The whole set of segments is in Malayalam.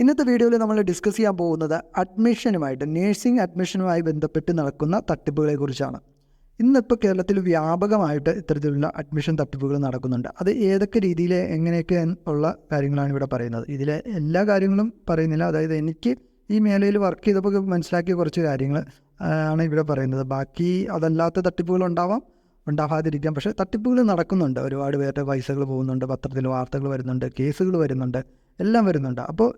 ഇന്നത്തെ വീഡിയോയിൽ നമ്മൾ ഡിസ്കസ് ചെയ്യാൻ പോകുന്നത് നേഴ്സിംഗ് അഡ്മിഷനുമായി ബന്ധപ്പെട്ട് നടക്കുന്ന തട്ടിപ്പുകളെ കുറിച്ചാണ്. ഇന്നിപ്പോൾ കേരളത്തിൽ വ്യാപകമായിട്ട് ഇത്തരത്തിലുള്ള അഡ്മിഷൻ തട്ടിപ്പുകൾ നടക്കുന്നുണ്ട്. അത് ഏതൊക്കെ രീതിയിൽ എങ്ങനെയൊക്കെ ഉള്ള കാര്യങ്ങളാണ് ഇവിടെ പറയുന്നത്. ഇതിലെ എല്ലാ കാര്യങ്ങളും പറയുന്നില്ല. അതായത് എനിക്ക് ഈ മേഖലയിൽ വർക്ക് ചെയ്തപ്പോൾ മനസ്സിലാക്കിയ കുറച്ച് കാര്യങ്ങൾ ആണ് ഇവിടെ പറയുന്നത്. ബാക്കി അതല്ലാത്ത തട്ടിപ്പുകൾ ഉണ്ടാവാതിരിക്കാം. പക്ഷേ തട്ടിപ്പുകൾ നടക്കുന്നുണ്ട്. ഒരുപാട് പേരുടെ പൈസകൾ പോകുന്നുണ്ട്, പത്രത്തിൽ വാർത്തകൾ വരുന്നുണ്ട്, കേസുകൾ വരുന്നുണ്ട്, എല്ലാം വരുന്നുണ്ട്. അപ്പോൾ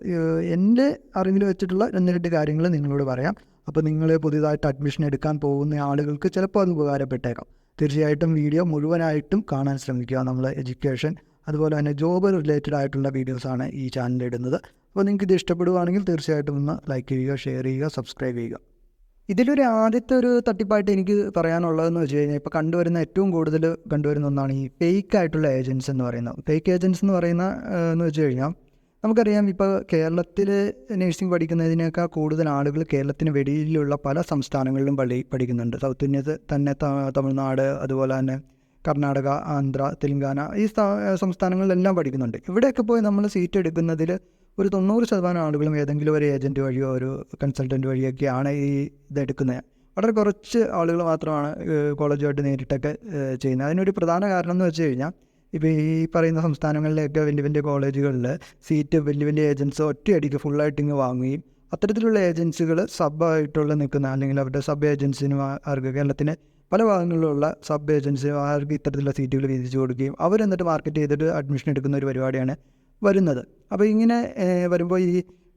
എൻ്റെ അറിവിൽ വെച്ചിട്ടുള്ള 1-2 കാര്യങ്ങൾ നിങ്ങളോട് പറയാം. അപ്പോൾ നിങ്ങൾ പുതിയതായിട്ട് അഡ്മിഷൻ എടുക്കാൻ പോകുന്ന ആളുകൾക്ക് ചിലപ്പോൾ അത് ഉപകാരപ്പെട്ടേക്കാം. തീർച്ചയായിട്ടും വീഡിയോ മുഴുവനായിട്ടും കാണാൻ ശ്രമിക്കുക. നമ്മൾ എഡ്യൂക്കേഷൻ അതുപോലെ തന്നെ ജോബ് റിലേറ്റഡ് ആയിട്ടുള്ള വീഡിയോസാണ് ഈ ചാനലിൽ ഇടുന്നത്. അപ്പോൾ നിങ്ങൾക്ക് ഇത് ഇഷ്ടപ്പെടുകയാണെങ്കിൽ തീർച്ചയായിട്ടും ഒന്ന് ലൈക്ക് ചെയ്യുക, ഷെയർ ചെയ്യുക, സബ്സ്ക്രൈബ് ചെയ്യുക. ഇതിലൊരു ആദ്യത്തെ ഒരു തട്ടിപ്പായിട്ട് എനിക്ക് പറയാനുള്ളതെന്ന് വെച്ച് കഴിഞ്ഞാൽ ഇപ്പോൾ ഏറ്റവും കൂടുതൽ കണ്ടുവരുന്ന ഒന്നാണ് ഈ ഫേക്ക് ആയിട്ടുള്ള ഏജൻസ് എന്ന് പറയുന്നത്. ഫേക്ക് ഏജൻസ് എന്ന് എന്ന് വെച്ച് കഴിഞ്ഞാൽ നമുക്കറിയാം, ഇപ്പോൾ കേരളത്തിൽ നഴ്സിംഗ് പഠിക്കുന്നതിനേക്കാൾ കൂടുതൽ ആളുകൾ കേരളത്തിന് വെളിയിലുള്ള പല സംസ്ഥാനങ്ങളിലും പഠിക്കുന്നുണ്ട്. സൗത്ത് ഇന്ത്യയിൽ തന്നെ തമിഴ്നാട്, അതുപോലെ തന്നെ കർണാടക, ആന്ധ്ര, തെലുങ്കാന, ഈ സംസ്ഥാനങ്ങളിലെല്ലാം പഠിക്കുന്നുണ്ട്. ഇവിടെയൊക്കെ പോയി നമ്മൾ സീറ്റ് എടുക്കുന്നതിൽ ഒരു 90% ആളുകളും ഏതെങ്കിലും ഒരു ഏജൻറ്റ് വഴിയോ ഒരു കൺസൾട്ടൻറ്റ് വഴിയൊക്കെയാണ് ഇതെടുക്കുന്നത്. വളരെ കുറച്ച് ആളുകൾ മാത്രമാണ് കോളേജുമായിട്ട് നേരിട്ടൊക്കെ ചെയ്യുന്നത്. അതിനൊരു പ്രധാന കാരണം എന്ന് വെച്ച് കഴിഞ്ഞാൽ, ഇപ്പോൾ ഈ പറയുന്ന സംസ്ഥാനങ്ങളിലെയൊക്കെ വലിയ വലിയ കോളേജുകളിൽ സീറ്റ് വലിയ ഏജൻസ് ഒറ്റയടിക്ക് ഫുള്ളായിട്ട് ഇങ്ങ് വാങ്ങുകയും അത്തരത്തിലുള്ള ഏജൻസികൾ സബ്ബായിട്ടുള്ള നിൽക്കുന്ന അല്ലെങ്കിൽ അവരുടെ സബ് ഏജൻസിമാർക്ക് കേരളത്തിന് പല ഭാഗങ്ങളിലുള്ള സബ് ഏജൻസിമാർക്ക് ഇത്തരത്തിലുള്ള സീറ്റുകൾ വീതിച്ചു കൊടുക്കുകയും അവരെന്നിട്ട് മാർക്കറ്റ് ചെയ്തിട്ട് അഡ്മിഷൻ എടുക്കുന്ന ഒരു പരിപാടിയാണ് വരുന്നത്. അപ്പോൾ ഇങ്ങനെ വരുമ്പോൾ ഈ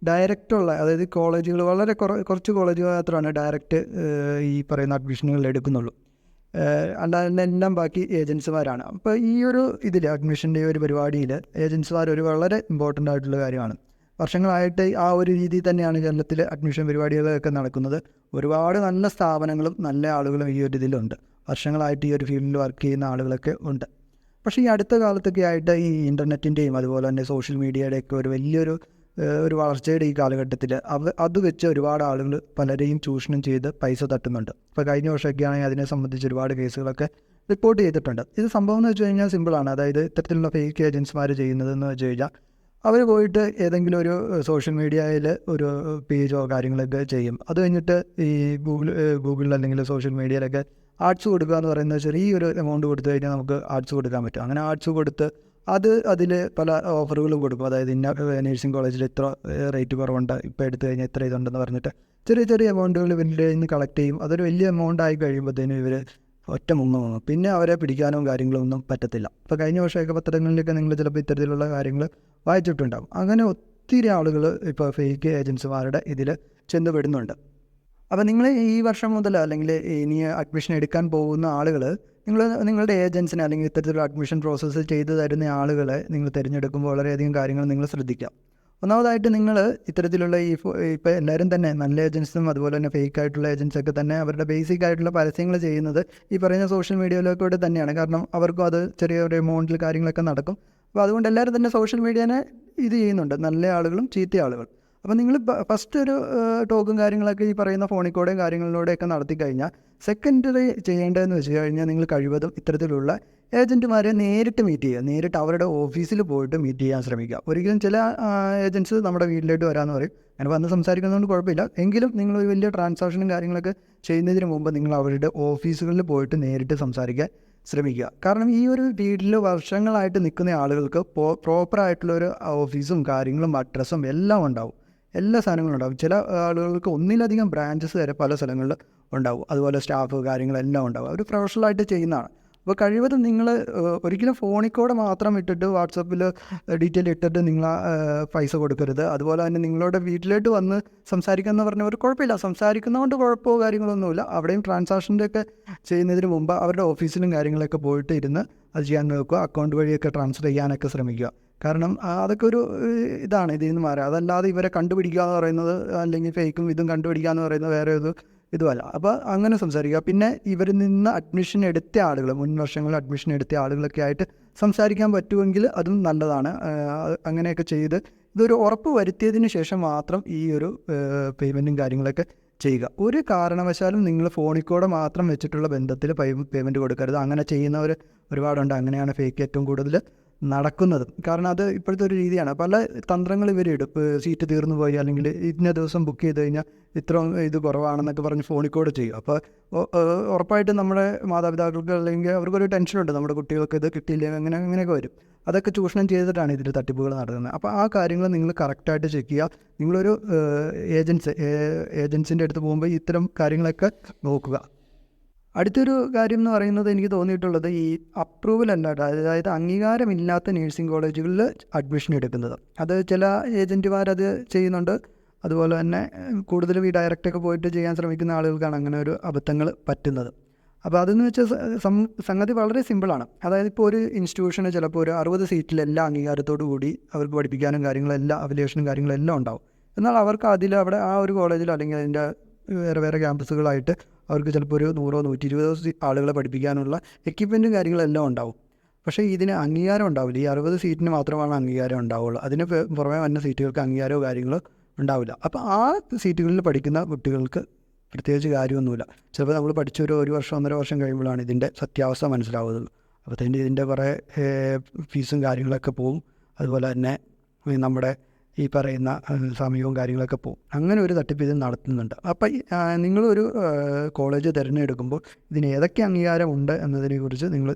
ഡയറക്റ്റുള്ള, അതായത് കോളേജുകൾ വളരെ കുറച്ച് കോളേജുകൾ മാത്രമാണ് ഡയറക്റ്റ് ഈ പറയുന്ന അഡ്മിഷനുകൾ എടുക്കുന്നുള്ളൂ. അല്ലാതെ എല്ലാം ബാക്കി ഏജൻസിമാരാണ്. അപ്പോൾ ഈ ഒരു ഇതിൽ അഡ്മിഷൻ്റെ ഒരു പരിപാടിയിൽ ഏജൻസിമാർ ഒരു വളരെ ഇമ്പോർട്ടൻ്റ് ആയിട്ടുള്ള കാര്യമാണ്. വർഷങ്ങളായിട്ട് ആ ഒരു രീതിയിൽ തന്നെയാണ് കേരളത്തിൽ അഡ്മിഷൻ പരിപാടികളൊക്കെ നടക്കുന്നത്. ഒരുപാട് നല്ല സ്ഥാപനങ്ങളും നല്ല ആളുകളും ഈ ഒരു ഇതിലുണ്ട്. വർഷങ്ങളായിട്ട് ഈ ഒരു ഫീൽഡിൽ വർക്ക് ചെയ്യുന്ന ആളുകളൊക്കെ ഉണ്ട്. പക്ഷേ ഈ അടുത്ത കാലത്തൊക്കെ ആയിട്ട് ഈ ഇൻ്റർനെറ്റിൻ്റെയും അതുപോലെ തന്നെ സോഷ്യൽ മീഡിയയുടെയൊക്കെ ഒരു വലിയൊരു വളർച്ചയുടെ ഈ കാലഘട്ടത്തിൽ അത് വെച്ച് ഒരുപാട് ആളുകൾ പലരെയും ചൂഷണം ചെയ്ത് പൈസ തട്ടുന്നുണ്ട്. ഇപ്പോൾ കഴിഞ്ഞ വർഷമൊക്കെ ആണെങ്കിൽ അതിനെ സംബന്ധിച്ച് ഒരുപാട് കേസുകളൊക്കെ റിപ്പോർട്ട് ചെയ്തിട്ടുണ്ട്. ഇത് സംഭവം എന്ന് വെച്ച് കഴിഞ്ഞാൽ സിമ്പിളാണ്. അതായത് ഇത്തരത്തിലുള്ള ഫേക്ക് ഏജൻസിമാർ ചെയ്യുന്നതെന്ന് വെച്ച് കഴിഞ്ഞാൽ, അവർ പോയിട്ട് ഏതെങ്കിലും ഒരു സോഷ്യൽ മീഡിയയിൽ ഒരു പേജോ കാര്യങ്ങളൊക്കെ ചെയ്യും. അത് കഴിഞ്ഞിട്ട് ഈ ഗൂഗിളിൽ അല്ലെങ്കിൽ സോഷ്യൽ മീഡിയയിലൊക്കെ ആർട്സ് കൊടുക്കുക എന്ന് പറയുന്നത് ചെറിയൊരു എമൗണ്ട് കൊടുത്തു കഴിഞ്ഞാൽ നമുക്ക് ആർട്സ് കൊടുക്കാൻ പറ്റും. അങ്ങനെ ആർട്സ് കൊടുത്ത് അതിൽ പല ഓഫറുകളും കൊടുക്കും. അതായത് ഇന്ന നഴ്സിംഗ് കോളേജിൽ ഇത്ര റേറ്റ് കുറവുണ്ട്, ഇപ്പോൾ എടുത്തു കഴിഞ്ഞാൽ ഇത്ര ഇതുണ്ടെന്ന് പറഞ്ഞിട്ട് ചെറിയ എമൗണ്ടുകൾ ഇവരുടെ നിന്ന് കളക്ട് ചെയ്യും. അതൊരു വലിയ എമൗണ്ട് ആയി കഴിയുമ്പോഴത്തേനും ഇവർ ഒറ്റ മുങ്ങും. പിന്നെ അവരെ പിടിക്കാനോ കാര്യങ്ങളൊന്നും പറ്റത്തില്ല. ഇപ്പോൾ കഴിഞ്ഞ വർഷമൊക്കെ പത്രങ്ങളിലൊക്കെ നിങ്ങൾ ചിലപ്പോൾ ഇത്തരത്തിലുള്ള കാര്യങ്ങൾ വായിച്ചിട്ടുണ്ടാകും. അങ്ങനെ ഒത്തിരി ആളുകൾ ഇപ്പോൾ ഫേക്ക് ഏജൻസിമാരുടെ ഇതിൽ ചെന്നുപെടുന്നുണ്ട്. അപ്പോൾ നിങ്ങൾ ഈ വർഷം മുതൽ അല്ലെങ്കിൽ ഇനി അഡ്മിഷൻ എടുക്കാൻ പോകുന്ന ആളുകൾ നിങ്ങളുടെ ഏജൻസിനെ അല്ലെങ്കിൽ ഇത്തരത്തിലുള്ള അഡ്മിഷൻ പ്രോസസ്സ് ചെയ്തു തരുന്ന ആളുകളെ നിങ്ങൾ തിരഞ്ഞെടുക്കുമ്പോൾ വളരെയധികം കാര്യങ്ങൾ നിങ്ങൾ ശ്രദ്ധിക്കുക. ഒന്നാമതായിട്ട് നിങ്ങൾ ഇത്തരത്തിലുള്ള ഇപ്പോൾ എല്ലാവരും തന്നെ നല്ല ഏജൻസും അതുപോലെ തന്നെ ഫേക്ക് ആയിട്ടുള്ള ഏജൻസൊക്കെ തന്നെ അവരുടെ ബേസിക് ആയിട്ടുള്ള പരസ്യങ്ങൾ ചെയ്യുന്നത് ഈ പറയുന്ന സോഷ്യൽ മീഡിയയിലൊക്കെ തന്നെയാണ്. കാരണം അവർക്കും അത് ചെറിയൊരു എമൗണ്ടിൽ കാര്യങ്ങളൊക്കെ നടക്കും. അപ്പോൾ അതുകൊണ്ട് എല്ലാവരും തന്നെ സോഷ്യൽ മീഡിയനെ ഇത് ചെയ്യുന്നുണ്ട്, നല്ല ആളുകളും ചീത്ത ആളുകൾ. അപ്പോൾ നിങ്ങൾ ഫസ്റ്റ് ഒരു ടോക്കും കാര്യങ്ങളൊക്കെ ഈ പറയുന്ന ഫോണിൽ കൂടെയും കാര്യങ്ങളിലൂടെയൊക്കെ നടത്തി കഴിഞ്ഞാൽ, സെക്കൻഡറി ചെയ്യേണ്ടതെന്ന് വെച്ച് കഴിഞ്ഞാൽ നിങ്ങൾ കഴിവതും ഇത്തരത്തിലുള്ള ഏജൻറ്റുമാരെ നേരിട്ട് മീറ്റ് ചെയ്യുക. നേരിട്ട് അവരുടെ ഓഫീസിൽ പോയിട്ട് മീറ്റ് ചെയ്യാൻ ശ്രമിക്കുക. ഒരിക്കലും ചില ഏജൻസ് നമ്മുടെ വീട്ടിലോട്ട് വരാമെന്ന് പറയും. അങ്ങനെ വന്ന് സംസാരിക്കുന്നതുകൊണ്ട് കുഴപ്പമില്ല. എങ്കിലും നിങ്ങളൊരു വലിയ ട്രാൻസാക്ഷനും കാര്യങ്ങളൊക്കെ ചെയ്യുന്നതിന് മുമ്പ് നിങ്ങൾ അവരുടെ ഓഫീസുകളിൽ പോയിട്ട് നേരിട്ട് സംസാരിക്കാൻ ശ്രമിക്കുക. കാരണം ഈ ഒരു വീട്ടിൽ വർഷങ്ങളായിട്ട് നിൽക്കുന്ന ആളുകൾക്ക് പ്രോപ്പറായിട്ടുള്ളൊരു ഓഫീസും കാര്യങ്ങളും അഡ്രസ്സും എല്ലാം ഉണ്ടാവും, എല്ലാ സാധനങ്ങളും ഉണ്ടാവും. ചില ആളുകൾക്ക് ഒന്നിലധികം ബ്രാഞ്ചസ് വരെ പല സ്ഥലങ്ങളിൽ ഉണ്ടാവും. അതുപോലെ സ്റ്റാഫ് കാര്യങ്ങളെല്ലാം ഉണ്ടാവും. അവർ പ്രൊഫഷണലായിട്ട് ചെയ്യുന്നതാണ്. അപ്പോൾ കഴിവതും നിങ്ങൾ ഒരിക്കലും ഫോണിൽ കൂടെ മാത്രം ഇട്ടിട്ട് വാട്സപ്പിൽ ഡീറ്റെയിൽ ഇട്ടിട്ട് നിങ്ങൾ പൈസ കൊടുക്കരുത്. അതുപോലെ തന്നെ നിങ്ങളുടെ വീട്ടിലോട്ട് വന്ന് സംസാരിക്കാമെന്ന് പറഞ്ഞവർ കുഴപ്പമില്ല, സംസാരിക്കുന്നതുകൊണ്ട് കുഴപ്പമോ കാര്യങ്ങളൊന്നുമില്ല. അവിടെയും ട്രാൻസാക്ഷൻ്റെ ഒക്കെ ചെയ്യുന്നതിന് മുമ്പ് അവരുടെ ഓഫീസിലും കാര്യങ്ങളൊക്കെ പോയിട്ട് ഇരുന്ന് അത് ചെയ്യാൻ നോക്കുക. അക്കൗണ്ട് വഴിയൊക്കെ ട്രാൻസ്ഫർ ചെയ്യാനൊക്കെ ശ്രമിക്കുക. കാരണം അതൊക്കെ ഒരു ഇതാണ്, ഇതിൽ നിന്ന് മാറുക. അതല്ലാതെ ഇവരെ കണ്ടുപിടിക്കുക എന്ന് പറയുന്നത്, അല്ലെങ്കിൽ ഫേക്കും ഇതും കണ്ടുപിടിക്കുക എന്ന് പറയുന്നത് വേറെ ഇതുമല്ല. അപ്പോൾ അങ്ങനെ സംസാരിക്കുക. പിന്നെ ഇവരിൽ നിന്ന് അഡ്മിഷൻ എടുത്ത ആളുകൾ, മുൻ വർഷങ്ങളിൽ അഡ്മിഷൻ എടുത്ത ആളുകളൊക്കെ ആയിട്ട് സംസാരിക്കാൻ പറ്റുമെങ്കിൽ അതും നല്ലതാണ്. അങ്ങനെയൊക്കെ ചെയ്ത് ഇതൊരു ഉറപ്പ് വരുത്തിയതിന് ശേഷം മാത്രം ഈ ഒരു പേയ്മെൻറ്റും കാര്യങ്ങളൊക്കെ ചെയ്യുക. ഒരു കാരണവശാലും നിങ്ങൾ ഫോണിൽ കൂടെ മാത്രം വെച്ചിട്ടുള്ള ബന്ധത്തിൽ പേയ്മെൻറ്റ് കൊടുക്കരുത്. അങ്ങനെ ചെയ്യുന്നവർ ഒരുപാടുണ്ട്. അങ്ങനെയാണ് ഫേക്ക് ഏറ്റവും കൂടുതൽ നടക്കുന്നതും. കാരണം അത് ഇപ്പോഴത്തെ ഒരു രീതിയാണ്. പല തന്ത്രങ്ങൾ ഇവരിടും. സീറ്റ് തീർന്നു പോയി, അല്ലെങ്കിൽ ഇന്ന ദിവസം ബുക്ക് ചെയ്ത് കഴിഞ്ഞാൽ ഇത്ര ഇത് കുറവാണെന്നൊക്കെ പറഞ്ഞ് ഫോണിൽ കൂടെ ചെയ്യും. അപ്പോൾ ഉറപ്പായിട്ടും നമ്മുടെ മാതാപിതാക്കൾക്ക് അല്ലെങ്കിൽ അവർക്കൊരു ടെൻഷനുണ്ട്, നമ്മുടെ കുട്ടികൾക്ക് ഇത് കിട്ടിയില്ല, അങ്ങനെയൊക്കെ വരും. അതൊക്കെ ചൂഷണം ചെയ്തിട്ടാണ് ഇതിൽ തട്ടിപ്പുകൾ നടത്തുന്നത്. അപ്പോൾ ആ കാര്യങ്ങൾ നിങ്ങൾ കറക്റ്റായിട്ട് ചെക്ക് ചെയ്യുക. നിങ്ങളൊരു ഏജൻസിൻ്റെ അടുത്ത് പോകുമ്പോൾ ഇത്തരം കാര്യങ്ങളൊക്കെ നോക്കുക. അടുത്തൊരു കാര്യം എന്ന് പറയുന്നത് എനിക്ക് തോന്നിയിട്ടുള്ളത് ഈ അപ്രൂവൽ അല്ലാണ്ട്, അതായത് അംഗീകാരമില്ലാത്ത നേഴ്സിംഗ് കോളേജുകളിൽ അഡ്മിഷൻ എടുക്കുന്നത്. അത് ചില ഏജൻറ്റുമാരത് ചെയ്യുന്നുണ്ട്. അതുപോലെ തന്നെ കൂടുതലും ഈ ഡയറക്റ്റൊക്കെ പോയിട്ട് ചെയ്യാൻ ശ്രമിക്കുന്ന ആളുകൾക്കാണ് അങ്ങനെ ഒരു അബദ്ധങ്ങൾ പറ്റുന്നത്. അപ്പോൾ അതെന്ന് വെച്ചാൽ സംഗതി വളരെ സിമ്പിളാണ്. അതായത് ഇപ്പോൾ ഒരു ഇൻസ്റ്റിറ്റ്യൂഷന് ചിലപ്പോൾ ഒരു 60 സീറ്റിൽ എല്ലാ അംഗീകാരത്തോടു കൂടി അവർക്ക് പഠിപ്പിക്കാനും കാര്യങ്ങളെല്ലാം അഫിലിയേഷനും കാര്യങ്ങളെല്ലാം ഉണ്ടാവും. എന്നാൽ അവർക്ക് അവിടെ ആ ഒരു കോളേജിൽ അല്ലെങ്കിൽ അതിൻ്റെ വേറെ ക്യാമ്പസുകളായിട്ട് അവർക്ക് ചിലപ്പോൾ ഒരു 100-120 ആളുകളെ പഠിപ്പിക്കാനുള്ള എക്യുപ്മെൻറ്റും കാര്യങ്ങളെല്ലാം ഉണ്ടാവും. പക്ഷേ ഇതിന് അംഗീകാരം ഉണ്ടാവില്ല. ഈ 60 സീറ്റിന് മാത്രമാണ് അംഗീകാരം ഉണ്ടാവുള്ളൂ. അതിന് പുറമെ വന്ന സീറ്റുകൾക്ക് അംഗീകാരമോ കാര്യങ്ങളോ ഉണ്ടാവില്ല. അപ്പോൾ ആ സീറ്റുകളിൽ പഠിക്കുന്ന കുട്ടികൾക്ക് പ്രത്യേകിച്ച് കാര്യമൊന്നുമില്ല. ചിലപ്പോൾ നമ്മൾ പഠിച്ച ഒരു വർഷം 1.5 വർഷം കഴിയുമ്പോഴാണ് ഇതിൻ്റെ സത്യാവസ്ഥ മനസ്സിലാവുന്നത്. അപ്പോൾ ഇതിൻ്റെ കുറേ ഫീസും കാര്യങ്ങളൊക്കെ പോവും. അതുപോലെ തന്നെ നമ്മുടെ ഈ പറയുന്ന സമയവും കാര്യങ്ങളൊക്കെ പോകും. അങ്ങനെ ഒരു തട്ടിപ്പ് ഇത് നടത്തുന്നുണ്ട്. അപ്പോൾ നിങ്ങളൊരു കോളേജ് തിരഞ്ഞെടുക്കുമ്പോൾ ഇതിന് ഏതൊക്കെ അംഗീകാരമുണ്ട് എന്നതിനെക്കുറിച്ച് നിങ്ങൾ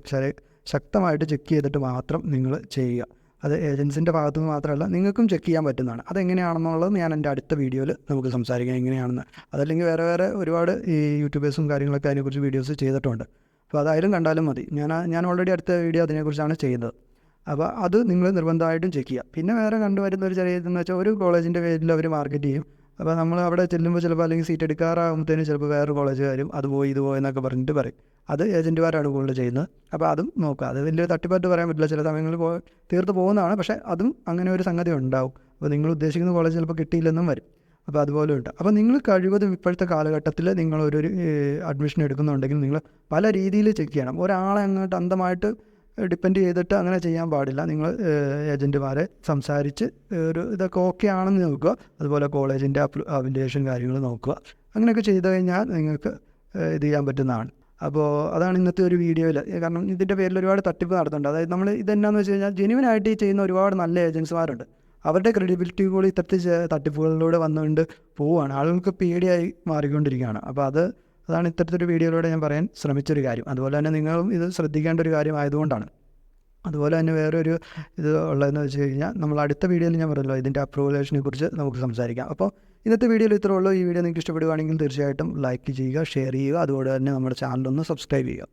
ശക്തമായിട്ട് ചെക്ക് ചെയ്തിട്ട് മാത്രം നിങ്ങൾ ചെയ്യുക. അത് ഏജൻസിൻ്റെ ഭാഗത്തുനിന്ന് മാത്രമല്ല, നിങ്ങൾക്കും ചെക്ക് ചെയ്യാൻ പറ്റുന്നതാണ്. അതെങ്ങനെയാണെന്നുള്ളത് ഞാൻ എൻ്റെ അടുത്ത വീഡിയോയിൽ നമുക്ക് സംസാരിക്കാം എങ്ങനെയാണെന്ന്. അതല്ലെങ്കിൽ വേറെ ഒരുപാട് ഈ യൂട്യൂബേഴ്സും കാര്യങ്ങളൊക്കെ അതിനെക്കുറിച്ച് വീഡിയോസ് ചെയ്തിട്ടുണ്ട്. അപ്പോൾ അതായാലും കണ്ടാലും മതി. ഞാൻ ഓൾറെഡി അടുത്ത വീഡിയോ അതിനെക്കുറിച്ചാണ് ചെയ്യുന്നത്. അപ്പോൾ അത് നിങ്ങൾ നിർബന്ധമായിട്ടും ചെക്ക് ചെയ്യുക. പിന്നെ വേറെ കണ്ടുവരുന്ന ഒരു ചെറിയ ഇതെന്ന് വെച്ചാൽ ഒരു കോളേജിൻ്റെ പേരിൽ അവർ മാർക്കറ്റ് ചെയ്യും. അപ്പോൾ നമ്മൾ അവിടെ ചെല്ലുമ്പോൾ ചിലപ്പോൾ അല്ലെങ്കിൽ സീറ്റ് എടുക്കാറാകുമ്പോഴത്തേനും ചിലപ്പോൾ വേറൊരു കോളേജ് വരും, അത് പോയി ഇത് പോയി എന്നൊക്കെ പറഞ്ഞിട്ട് പറയും. അത് ഏജൻറ്റുമാരാണ് കൂടുതൽ ചെയ്യുന്നത്. അപ്പോൾ അതും നോക്കുക. അത് വലിയ തട്ടിപ്പായിട്ട് പറയാൻ പറ്റില്ല, ചില സമയങ്ങളിൽ തീർത്ത് പോകുന്നതാണ്. പക്ഷേ അതും അങ്ങനെ ഒരു സംഗതി ഉണ്ടാവും. അപ്പോൾ നിങ്ങൾ ഉദ്ദേശിക്കുന്ന കോളേജ് ചിലപ്പോൾ കിട്ടിയില്ലെന്നും വരും. അപ്പോൾ അതുപോലെ ഉണ്ട്. അപ്പോൾ നിങ്ങൾ കഴിവതും ഇപ്പോഴത്തെ കാലഘട്ടത്തിൽ നിങ്ങളൊരു അഡ്മിഷൻ എടുക്കുന്നുണ്ടെങ്കിൽ നിങ്ങൾ പല രീതിയിൽ ചെക്ക് ചെയ്യണം. ഒരാളെ അങ്ങോട്ട് അന്ധമായിട്ട് ഡിപ്പെൻഡ് ചെയ്തിട്ട് അങ്ങനെ ചെയ്യാൻ പാടില്ല. നിങ്ങൾ ഏജൻറ്റുമാരെ സംസാരിച്ച് ഇതൊക്കെ ഓക്കെ ആണെന്ന് നോക്കുക. അതുപോലെ കോളേജിൻ്റെ അഫിലിയേഷൻ കാര്യങ്ങൾ നോക്കുക. അങ്ങനെയൊക്കെ ചെയ്ത് കഴിഞ്ഞാൽ നിങ്ങൾക്ക് ഇത് ചെയ്യാൻ പറ്റുന്നതാണ്. അപ്പോൾ അതാണ് ഇന്നത്തെ ഒരു വീഡിയോയിൽ. കാരണം ഇതിൻ്റെ പേരിൽ ഒരുപാട് തട്ടിപ്പ് നടത്തുന്നുണ്ട്. അതായത് നമ്മൾ ഇതെന്നാന്ന് വെച്ച് കഴിഞ്ഞാൽ ജെന്യുവനായിട്ട് ഈ ചെയ്യുന്ന ഒരുപാട് നല്ല ഏജൻസിമാരുണ്ട്. അവരുടെ ക്രെഡിബിലിറ്റി കൂടി ഇത്തരത്തിൽ തട്ടിപ്പുകളിലൂടെ വന്നുകൊണ്ട് പോവുകയാണ്. ആളുകൾക്ക് പേടിയായി മാറിക്കൊണ്ടിരിക്കുകയാണ്. അപ്പോൾ അതാണ് ഇത്തരത്തിലൊരു വീഡിയോയിലൂടെ ഞാൻ പറയാൻ ശ്രമിച്ചൊരു കാര്യം. അതുപോലെ തന്നെ നിങ്ങളും ഇത് ശ്രദ്ധിക്കേണ്ട ഒരു കാര്യം ആയതുകൊണ്ടാണ്. അതുപോലെ തന്നെ വേറൊരു ഇത് ഉള്ളതെന്ന് വെച്ച് കഴിഞ്ഞാൽ നമ്മൾ അടുത്ത വീഡിയോയിൽ ഞാൻ പറഞ്ഞല്ലോ ഇതിൻ്റെ അപ്രൂവലേഷനെ കുറിച്ച് നമുക്ക് സംസാരിക്കാം. അപ്പോൾ ഇന്നത്തെ വീഡിയോയിൽ ഇത്രേ ഉള്ളൂ. ഈ വീഡിയോ നിങ്ങൾക്ക് ഇഷ്ടപ്പെടുകയാണെങ്കിൽ തീർച്ചയായിട്ടും ലൈക്ക് ചെയ്യുക, ഷെയർ ചെയ്യുക. അതുപോലെ തന്നെ നമ്മുടെ ചാനലൊന്ന് സബ്സ്ക്രൈബ് ചെയ്യുക.